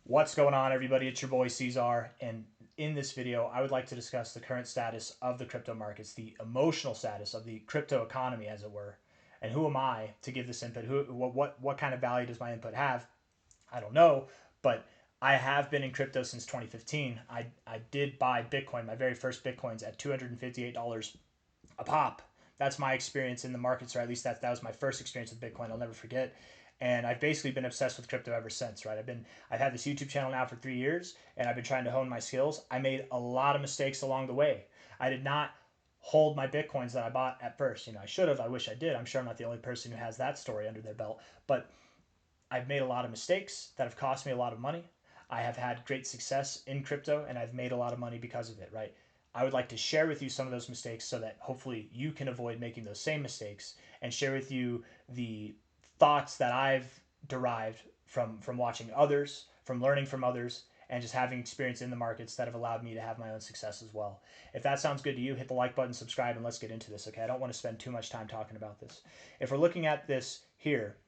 What's going on, everybody? It's your boy C-Zar, and in this video, I would like to discuss the current status of the crypto markets, the emotional status of the crypto economy, as it were. And who am I to give this input? What kind of value does my input have? I don't know, but I have been in crypto since 2015. I did buy Bitcoin, my very first Bitcoins, at $258 a pop. That's my experience in the markets, or at least that was my first experience with Bitcoin. I'll never forget. And I've basically been obsessed with crypto ever since, right? I've had this YouTube channel now for 3 years, and I've been trying to hone my skills. I made a lot of mistakes along the way. I did not hold my Bitcoins that I bought at first. I should have. I wish I did. I'm sure I'm not the only person who has that story under their belt. But I've made a lot of mistakes that have cost me a lot of money. I have had great success in crypto, and I've made a lot of money because of it, right? I would like to share with you some of those mistakes so that hopefully you can avoid making those same mistakes, and share with you the thoughts that I've derived from watching others, from learning from others, and just having experience in the markets that have allowed me to have my own success as well. If that sounds good to you, hit the like button, subscribe, and let's get into this, okay? I don't want to spend too much time talking about this. If we're looking at this here,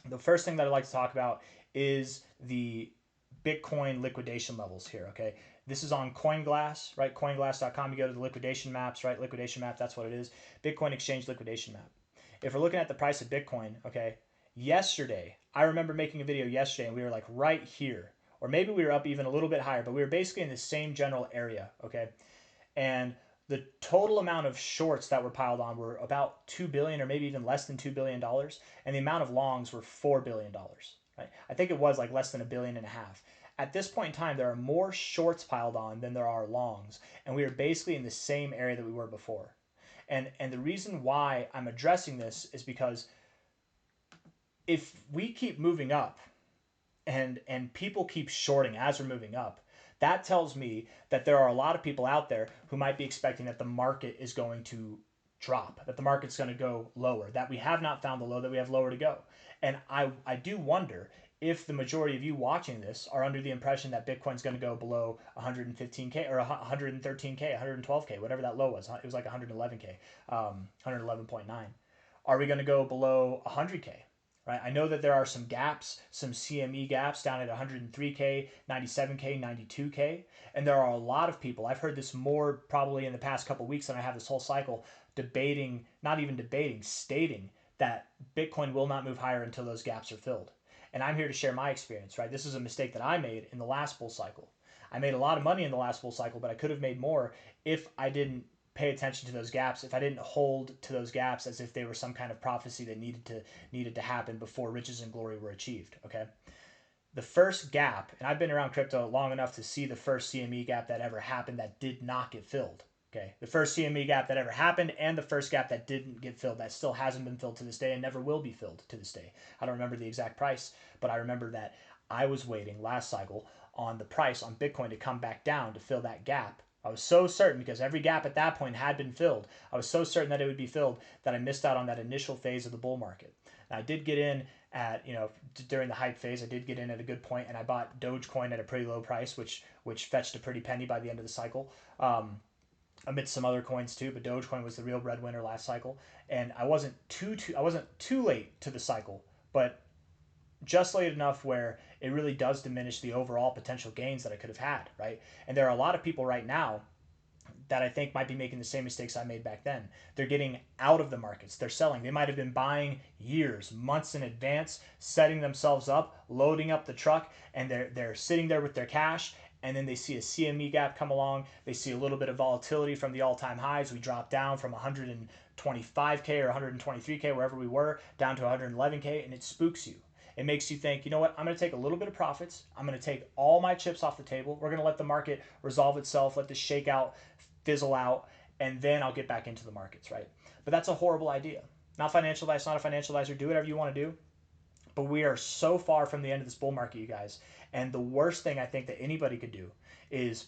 the first thing that I'd like to talk about is the Bitcoin liquidation levels here, okay? This is on CoinGlass, right? CoinGlass.com, you go to the liquidation maps, right? Liquidation map, that's what it is. Bitcoin exchange liquidation map. If we're looking at the price of Bitcoin, okay, yesterday, I remember making a video yesterday and we were like right here, or maybe we were up even a little bit higher, but we were basically in the same general area, okay? And the total amount of shorts that were piled on were about 2 billion, or maybe even less than $2 billion, and the amount of longs were $4 billion, right? I think it was like less than $1.5 billion. At this point in time, there are more shorts piled on than there are longs, and we are basically in the same area that we were before. And the reason why I'm addressing this is because if we keep moving up and people keep shorting as we're moving up, that tells me that there are a lot of people out there who might be expecting that the market is going to drop, that the market's going to go lower, that we have not found the low, that we have lower to go. And I do wonder if the majority of you watching this are under the impression that Bitcoin's going to go below 115K or 113K, 112K, whatever that low was. It was like 111K, 111.9. Are we going to go below 100K? Right? I know that there are some gaps, some CME gaps down at 103K, 97K, 92K, and there are a lot of people. I've heard this more probably in the past couple of weeks than I have this whole cycle, debating, not even debating, stating that Bitcoin will not move higher until those gaps are filled. And I'm here to share my experience, right? This is a mistake that I made in the last bull cycle. I made a lot of money in the last bull cycle, but I could have made more if I didn't pay attention to those gaps, if I didn't hold to those gaps as if they were some kind of prophecy that needed to happen before riches and glory were achieved. Okay, the first gap, and I've been around crypto long enough to see the first CME gap that ever happened that did not get filled. Okay, the first CME gap that ever happened, and the first gap that didn't get filled, that still hasn't been filled to this day and never will be filled to this day. I don't remember the exact price, but I remember that I was waiting last cycle on the price on Bitcoin to come back down to fill that gap. I was so certain, because every gap at that point had been filled. I was so certain that it would be filled that I missed out on that initial phase of the bull market. And I did get in at, during the hype phase, I did get in at a good point, and I bought Dogecoin at a pretty low price, which fetched a pretty penny by the end of the cycle. Amidst some other coins too, but Dogecoin was the real breadwinner last cycle. And I wasn't too late to the cycle, but just late enough where it really does diminish the overall potential gains that I could have had, right? And there are a lot of people right now that I think might be making the same mistakes I made back then. They're getting out of the markets. They're selling. They might have been buying years, months in advance, setting themselves up, loading up the truck, and they're sitting there with their cash, and then they see a CME gap come along. They see a little bit of volatility from the all-time highs. We dropped down from 125K or 123K, wherever we were, down to 111K, and it spooks you. It makes you think, you know what, I'm going to take a little bit of profits. I'm going to take all my chips off the table. We're going to let the market resolve itself, let this shake out, fizzle out, and then I'll get back into the markets, right? But that's a horrible idea. Not financial advice, not a financial advisor. Do whatever you want to do. But we are so far from the end of this bull market, you guys. And the worst thing I think that anybody could do is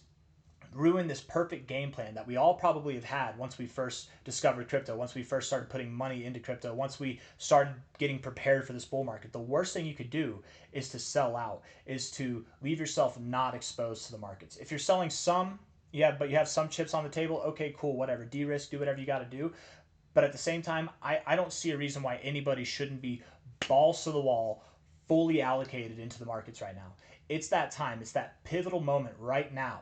ruin this perfect game plan that we all probably have had once we first discovered crypto, once we first started putting money into crypto, once we started getting prepared for this bull market. The worst thing you could do is to sell out, is to leave yourself not exposed to the markets. If you're selling some, yeah, but you have some chips on the table, okay, cool, whatever. De-risk, do whatever you got to do. But at the same time, I don't see a reason why anybody shouldn't be balls to the wall, fully allocated into the markets right now. It's that time. It's that pivotal moment right now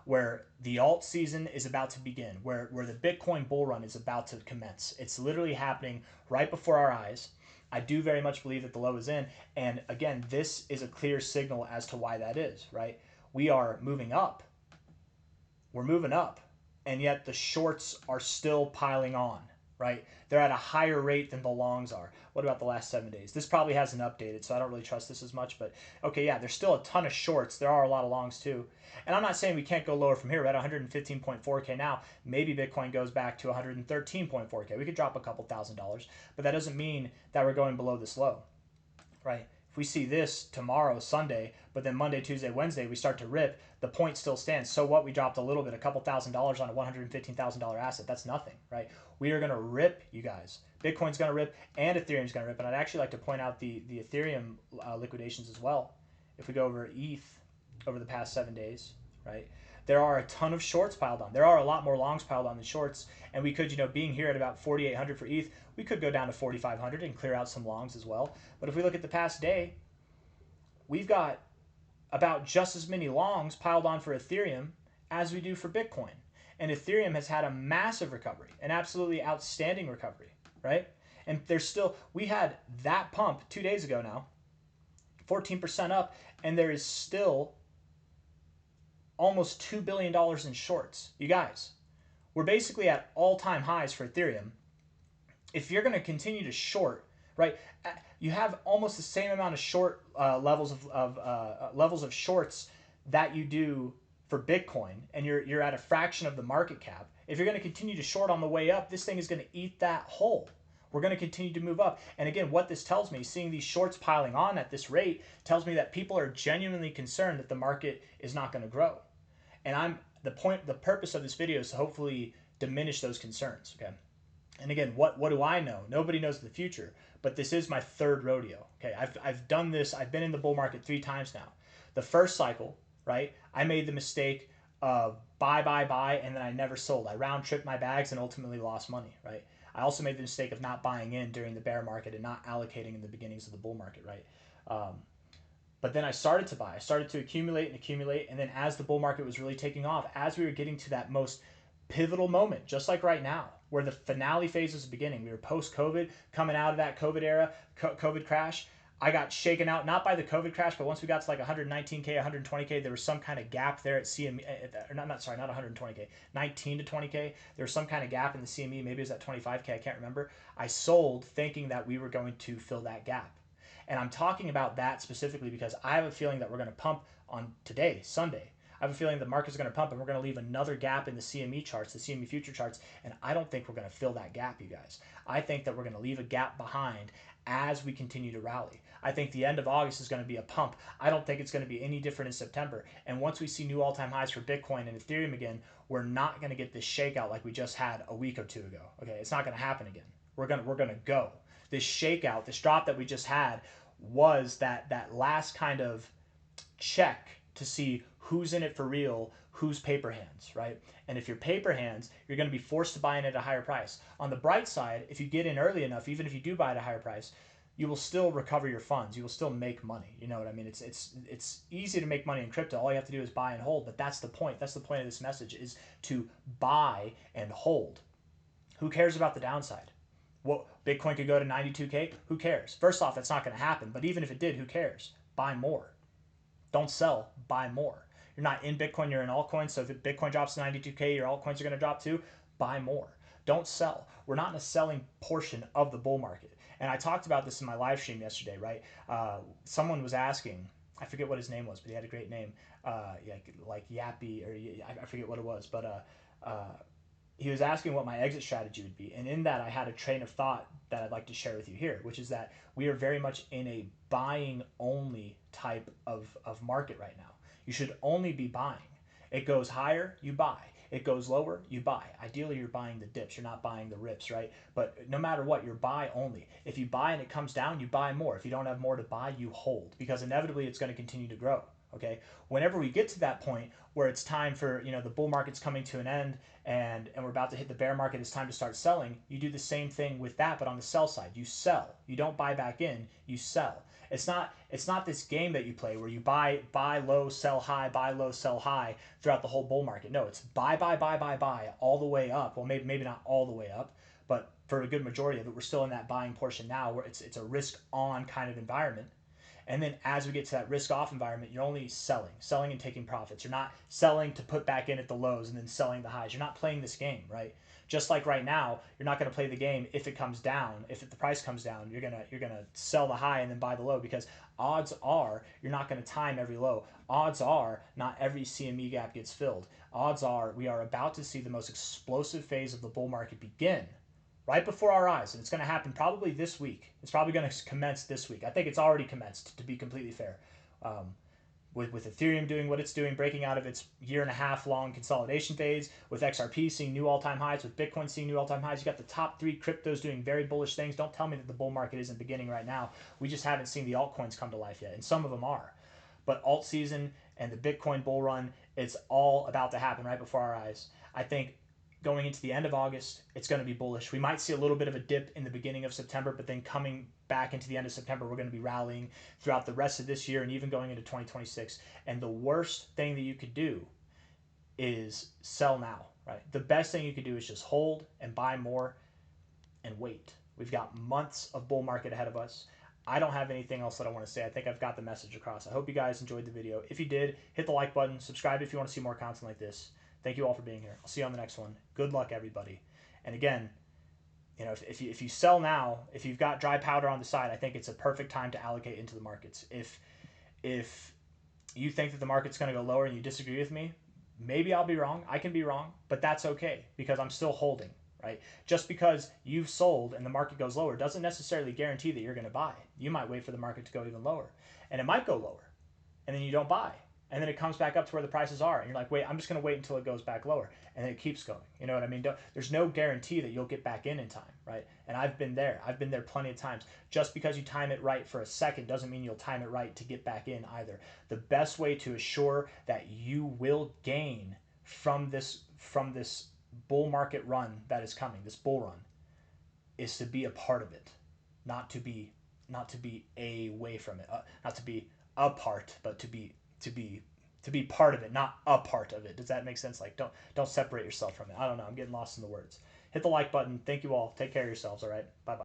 where the alt season is about to begin, where the Bitcoin bull run is about to commence. It's literally happening right before our eyes. I do very much believe that the low is in. And again, this is a clear signal as to why that is, right? We are moving up. We're moving up. And yet the shorts are still piling on, right? They're at a higher rate than the longs are. What about the last 7 days? This probably hasn't updated, so I don't really trust this as much. But okay, yeah, there's still a ton of shorts. There are a lot of longs too. And I'm not saying we can't go lower from here. We're at 115.4K now. Maybe Bitcoin goes back to 113.4K. We could drop a couple $1,000s, but that doesn't mean that we're going below this low, right? If we see this tomorrow, Sunday, but then Monday, Tuesday, Wednesday, we start to rip, the point still stands. So what? We dropped a little bit, a couple $1,000s on a $115,000 asset. That's nothing, right? We are going to rip, you guys. Bitcoin's going to rip and Ethereum's going to rip. And I'd actually like to point out the Ethereum liquidations as well. If we go over ETH over the past 7 days, right? There are a ton of shorts piled on. There are a lot more longs piled on than shorts. And we could, being here at about 4,800 for ETH, we could go down to 4,500 and clear out some longs as well. But if we look at the past day, we've got about just as many longs piled on for Ethereum as we do for Bitcoin. And Ethereum has had a massive recovery, an absolutely outstanding recovery, right? And there's still, we had that pump 2 days ago now, 14% up, and there is still almost $2 billion in shorts. You guys, we're basically at all-time highs for Ethereum. If you're going to continue to short, right, you have almost the same amount of short levels of shorts that you do for Bitcoin, and you're at a fraction of the market cap. If you're going to continue to short on the way up, this thing is going to eat that whole. We're going to continue to move up. And again, what this tells me, seeing these shorts piling on at this rate, tells me that people are genuinely concerned that the market is not going to grow. And the purpose of this video is to hopefully diminish those concerns. Okay. And again, what do I know? Nobody knows the future, but this is my third rodeo. Okay, I've done this. I've been in the bull market 3 times now. The first cycle, right? I made the mistake of buy, and then I never sold. I round tripped my bags and ultimately lost money, right? I also made the mistake of not buying in during the bear market and not allocating in the beginnings of the bull market, right? But then I started to buy. I started to accumulate, and then as the bull market was really taking off, as we were getting to that most pivotal moment, just like right now, where the finale phase is beginning. We were post-COVID, coming out of that COVID era, COVID crash. I got shaken out, not by the COVID crash, but once we got to like 119K, 120K, there was some kind of gap there at CME, not 120K, 19 to 20K. There was some kind of gap in the CME, maybe it was at 25K, I can't remember. I sold thinking that we were going to fill that gap. And I'm talking about that specifically because I have a feeling that we're going to pump on today, Sunday. I have a feeling the market's going to pump and we're going to leave another gap in the CME charts, the CME future charts, and I don't think we're going to fill that gap, you guys. I think that we're going to leave a gap behind as we continue to rally. I think the end of August is going to be a pump. I don't think it's going to be any different in September. And once we see new all-time highs for Bitcoin and Ethereum again, we're not going to get this shakeout like we just had a week or two ago. Okay, it's not going to happen again. We're going to go. This shakeout, this drop that we just had was that last kind of check to see who's in it for real, who's paper hands, right? And if you're paper hands, you're going to be forced to buy in at a higher price. On the bright side, if you get in early enough, even if you do buy at a higher price, you will still recover your funds. You will still make money. You know what I mean? It's easy to make money in crypto. All you have to do is buy and hold, but that's the point. That's the point of this message, is to buy and hold. Who cares about the downside? What, Bitcoin could go to 92K? Who cares? First off, that's not going to happen, but even if it did, who cares? Buy more. Don't sell, buy more. You're not in Bitcoin, you're in altcoins. So if Bitcoin drops to 92K, your altcoins are going to drop too. Buy more. Don't sell. We're not in a selling portion of the bull market. And I talked about this in my live stream yesterday, right? Someone was asking, I forget what his name was, but he had a great name, like Yappy, or I forget what it was, but he was asking what my exit strategy would be. And in that, I had a train of thought that I'd like to share with you here, which is that we are very much in a buying only type of market right now. You should only be buying. It goes higher, you buy. It goes lower, you buy. Ideally, you're buying the dips. You're not buying the rips, right? But no matter what, you're buy only. If you buy and it comes down, you buy more. If you don't have more to buy, you hold, because inevitably it's going to continue to grow, Okay, whenever we get to that point where it's time for, you know, the bull market's coming to an end, and we're about to hit the bear market, it's time to start selling. You do the same thing with that, but on the sell side, you sell. You don't buy back in, you sell. It's not this game that you play where you buy low, sell high, buy low, sell high throughout the whole bull market. No, it's buy all the way up. Well, maybe not all the way up, but for a good majority of it, we're still in that buying portion now where it's a risk on kind of environment. And then as we get to that risk off environment, you're only selling and taking profits. You're not selling to put back in at the lows and then selling the highs. You're not playing this game, right? Just like right now, you're not going to play the game if it comes down. If the price comes down, you're gonna sell the high and then buy the low, because odds are you're not going to time every low. Odds are not every CME gap gets filled. Odds are we are about to see the most explosive phase of the bull market begin right before our eyes, and it's going to happen probably this week. It's probably going to commence this week. I think it's already commenced, to be completely fair. With Ethereum doing what it's doing, breaking out of its 1.5 year long consolidation phase, with XRP seeing new all-time highs, with Bitcoin seeing new all-time highs. You got the top 3 cryptos doing very bullish things. Don't tell me that the bull market isn't beginning right now. We just haven't seen the altcoins come to life yet, and some of them are. But alt season and the Bitcoin bull run, it's all about to happen right before our eyes. I think going into the end of August, it's going to be bullish. We might see a little bit of a dip in the beginning of September, but then coming back into the end of September, we're going to be rallying throughout the rest of this year and even going into 2026. And the worst thing that you could do is sell now, right? The best thing you could do is just hold and buy more and wait. We've got months of bull market ahead of us. I don't have anything else that I want to say. I think I've got the message across. I hope you guys enjoyed the video. If you did, hit the like button, subscribe if you want to see more content like this. Thank you all for being here. I'll see you on the next one. Good luck, everybody. And again, you know, if you sell now, if you've got dry powder on the side, I think it's a perfect time to allocate into the markets. If you think that the market's going to go lower and you disagree with me, maybe I'll be wrong. I can be wrong, but that's okay because I'm still holding, right? Just because you've sold and the market goes lower doesn't necessarily guarantee that you're going to buy. You might wait for the market to go even lower, and it might go lower, and then you don't buy. And then it comes back up to where the prices are, and you're like, wait, I'm just going to wait until it goes back lower, and then it keeps going. You know what I mean? There's no guarantee that you'll get back in time, right? And I've been there. I've been there plenty of times. Just because you time it right for a second doesn't mean you'll time it right to get back in either. The best way to assure that you will gain from this bull market run that is coming, this bull run, is to be a part of it, not to be away from it, not to be a part, but to be part of it, not a part of it. Does that make sense? Like, don't separate yourself from it. I don't know. I'm getting lost in the words. Hit the like button. Thank you all. Take care of yourselves. All right. Bye bye.